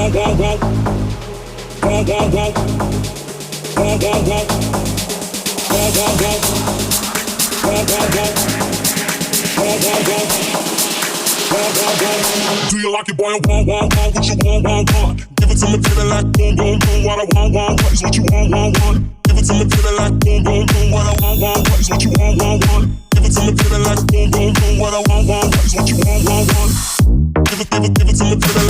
Do you like it, boy? I want, what you want. Give it to me, baby, like boom, boom, boom. What I want, is what you want. Give it to me, baby, like boom, boom, boom. What I want, is what you want. Give it to me, baby, like boom, boom, boom. What I want, is what you want. Give it to me, baby.